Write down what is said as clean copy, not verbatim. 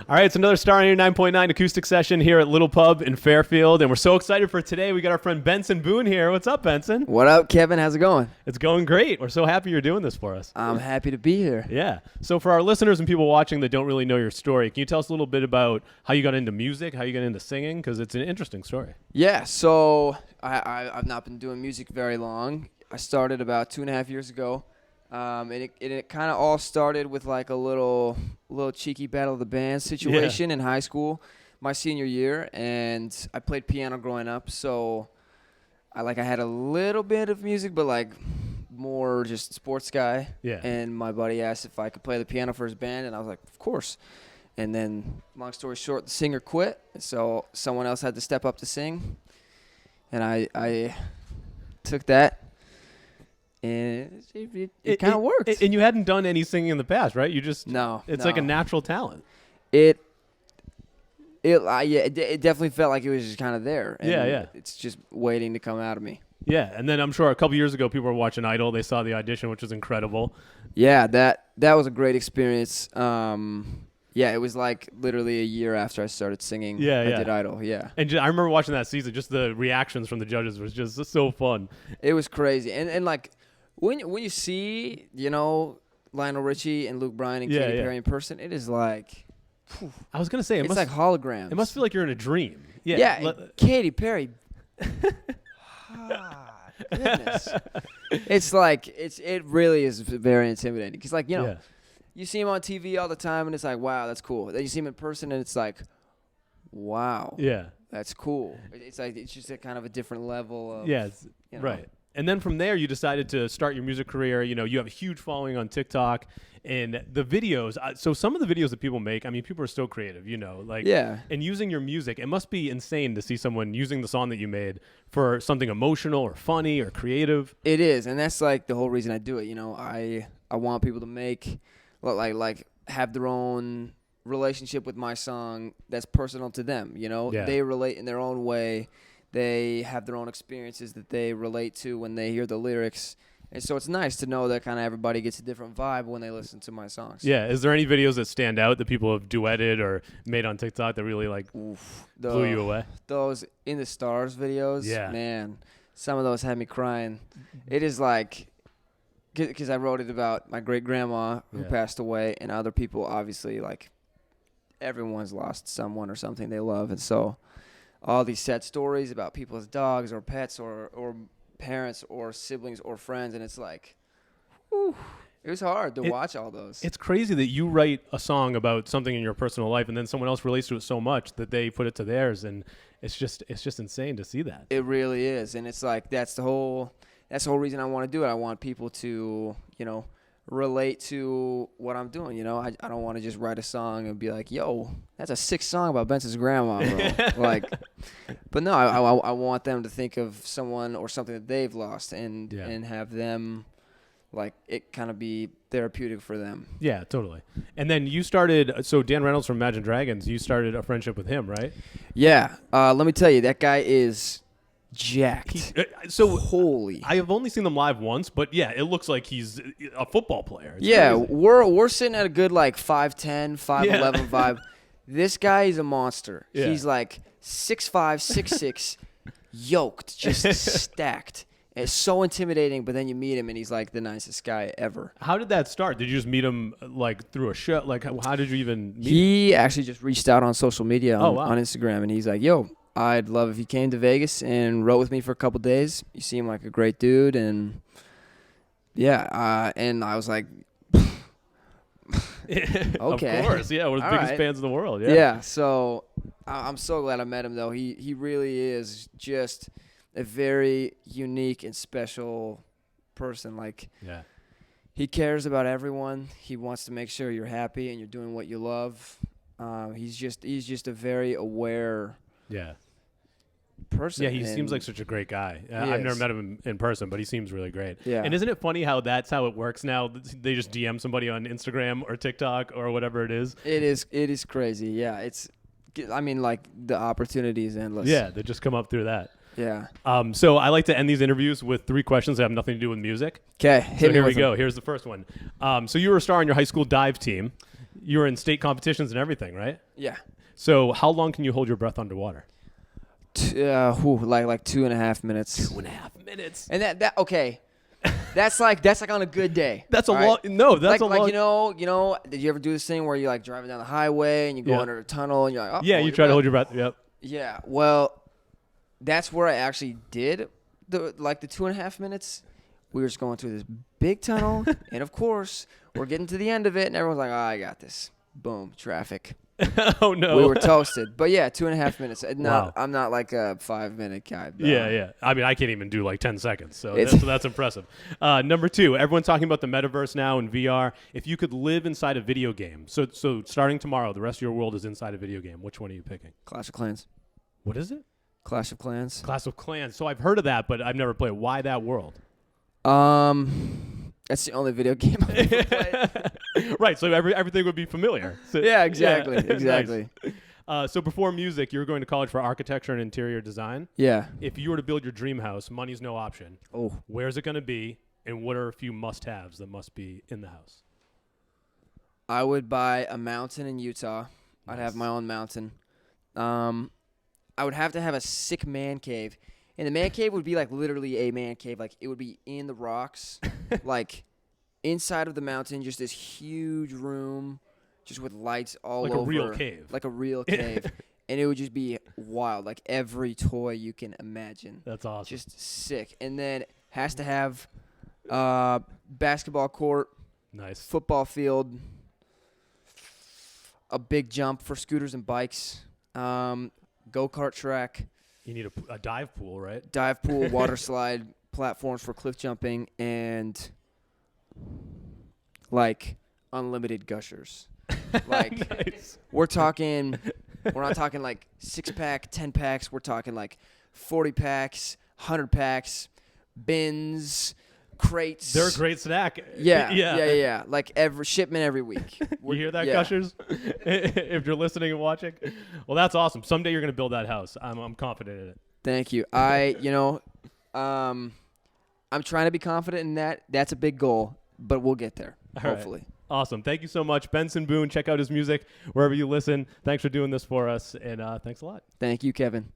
All right, it's another Star 9.9 acoustic session here at Little Pub in Fairfield, and we're so excited for today. We got our friend Benson Boone here. What's up, Benson? What up, Kevin? How's it going? It's going great. We're so happy you're doing this for us. I'm happy to be here. Yeah. So for our listeners and people watching that don't really know your story, can you tell us a little bit about how you got into music, how you got into singing? Because it's an interesting story. Yeah, so I've not been doing music very long. I started about 2.5 years ago. And it kind of all started with like a little cheeky battle of the bands situation in high school, my senior year, and I played piano growing up, so I had a little bit of music, but like more just sports guy. Yeah. And my buddy asked if I could play the piano for his band, and I was like, of course. And then, long story short, the singer quit, so someone else had to step up to sing, and I took that. And it kind of worked. And you hadn't done any singing in the past, right? You just No. It's like a natural talent. It definitely felt like it was just kind of there. And yeah. It's just waiting to come out of me. Yeah, and then I'm sure a couple years ago people were watching Idol. They saw the audition, which was incredible. Yeah, that was a great experience. Yeah, it was like literally a year after I started singing. I did Idol. Yeah, and I remember watching that season. Just the reactions from the judges was just so fun. It was crazy, and like when you see Lionel Richie and Luke Bryan and Katy Perry in person, it is like. I was gonna say it's like holograms. It must feel like you're in a dream. Yeah, Katy Perry. Goodness. It's like it really is very intimidating because you see him on TV all the time and it's like, wow, that's cool. Then you see him in person and it's like, wow, that's cool. It's like it's just a kind of a different level of right. And then from there, you decided to start your music career. You have a huge following on TikTok, and the videos. So some of the videos that people make, I mean, people are so creative, and using your music. It must be insane to see someone using the song that you made for something emotional or funny or creative. It is, and that's like the whole reason I do it. I want people to make like have their own relationship with my song that's personal to them. They relate in their own way. They have their own experiences that they relate to when they hear the lyrics. And so it's nice to know that kind of everybody gets a different vibe when they listen to my songs. Yeah. Is there any videos that stand out that people have duetted or made on TikTok that really blew you away? Those In the Stars videos, man, some of those had me crying. It is like, because I wrote it about my great-grandma who passed away, and other people, obviously, like everyone's lost someone or something they love. And so all these sad stories about people's dogs or pets or parents or siblings or friends, and it's like, whew, it was hard to watch all those. It's crazy that you write a song about something in your personal life and then someone else relates to it so much that they put it to theirs, and it's just insane to see that. It really is, and it's like that's the whole reason I want to do it. I want people to relate to what I'm doing. I don't want to just write a song and be like, yo, that's a sick song about Benson's grandma, bro. But no, I want them to think of someone or something that they've lost and have them it kind of be therapeutic for them. Yeah, totally. And then you started, so Dan Reynolds from Imagine Dragons, you started a friendship with him, right? Yeah. Let me tell you, that guy is jacked. Holy. I have only seen them live once, but it looks like he's a football player. It's crazy. We're sitting at a good 5'10", 5'11" vibe. This guy is a monster. Yeah. He's 6'5", 6'6", yoked, just stacked. It's so intimidating, but then you meet him and he's the nicest guy ever. How did that start? Did you just meet him through a show? How did you even meet him? He actually just reached out on social media on Instagram, and he's like, yo, I'd love if you came to Vegas and wrote with me for a couple days. You seem like a great dude, and and I was like, okay. Of course, we're the biggest fans in the world. Yeah, so I'm so glad I met him, though. He really is just a very unique and special person. He cares about everyone. He wants to make sure you're happy and you're doing what you love. He's just a very aware person. Yeah, he seems like such a great guy. I've never met him in person, but he seems really great. Yeah. And isn't it funny how that's how it works now? They just DM somebody on Instagram or TikTok or whatever it is. It is crazy. Yeah, the opportunity is endless. Yeah, they just come up through that. Yeah. So I like to end these interviews with 3 questions that have nothing to do with music. Okay, Here we go. Here's the first one. So you were a star on your high school dive team. You were in state competitions and everything, right? Yeah. So how long can you hold your breath underwater? Like 2.5 minutes. 2.5 minutes. And that okay. That's like on a good day. That's a long. No, that's like, a long. you know. Did you ever do this thing where you're like driving down the highway and you go under a tunnel and you're like, oh, yeah, you try to hold your breath. Yep. Yeah. Well, that's where I actually did the 2.5 minutes. We were just going through this big tunnel, and of course, we're getting to the end of it, and everyone's like, "Oh, I got this." Boom, traffic. Oh no. We were toasted. But yeah, 2.5 minutes. No, wow. I'm not like a 5-minute guy. Yeah. I mean, I can't even do like 10 seconds. So that's impressive. Number 2, everyone's talking about the metaverse now and VR. If you could live inside a video game, so starting tomorrow, the rest of your world is inside a video game. Which one are you picking? Clash of Clans. What is it? Clash of Clans. Clash of Clans. So I've heard of that, but I've never played. Why that world? That's the only video game I've ever played. Right, so everything would be familiar. So, yeah, exactly, exactly. Nice. So before music, you were going to college for architecture and interior design. Yeah. If you were to build your dream house, money's no option. Oh. Where's it going to be, and what are a few must-haves that must be in the house? I would buy a mountain in Utah. Nice. I'd have my own mountain. I would have to have a sick man cave. And the man cave would be like literally a man cave. Like it would be in the rocks, like inside of the mountain, just this huge room, just with lights all over. Like a real cave. Like a real cave. And it would just be wild, like every toy you can imagine. That's awesome. Just sick. And then has to have basketball court. Nice. Football field. A big jump for scooters and bikes. Go-kart track. You need a dive pool, right? Dive pool, water slide, platforms for cliff jumping, and like unlimited gushers. Like nice. we're not talking like 6-pack, 10-packs. We're talking like 40 packs, 100 packs, bins, crates. They're a great snack. Yeah. Like every shipment every week. You hear that, gushers? If you're listening and watching, well, that's awesome. Someday you're gonna build that house. I'm confident in it. Thank you. I'm trying to be confident in that. That's a big goal, but we'll get there. Hopefully. Right. Awesome. Thank you so much, Benson Boone. Check out his music wherever you listen. Thanks for doing this for us, and thanks a lot. Thank you, Kevin.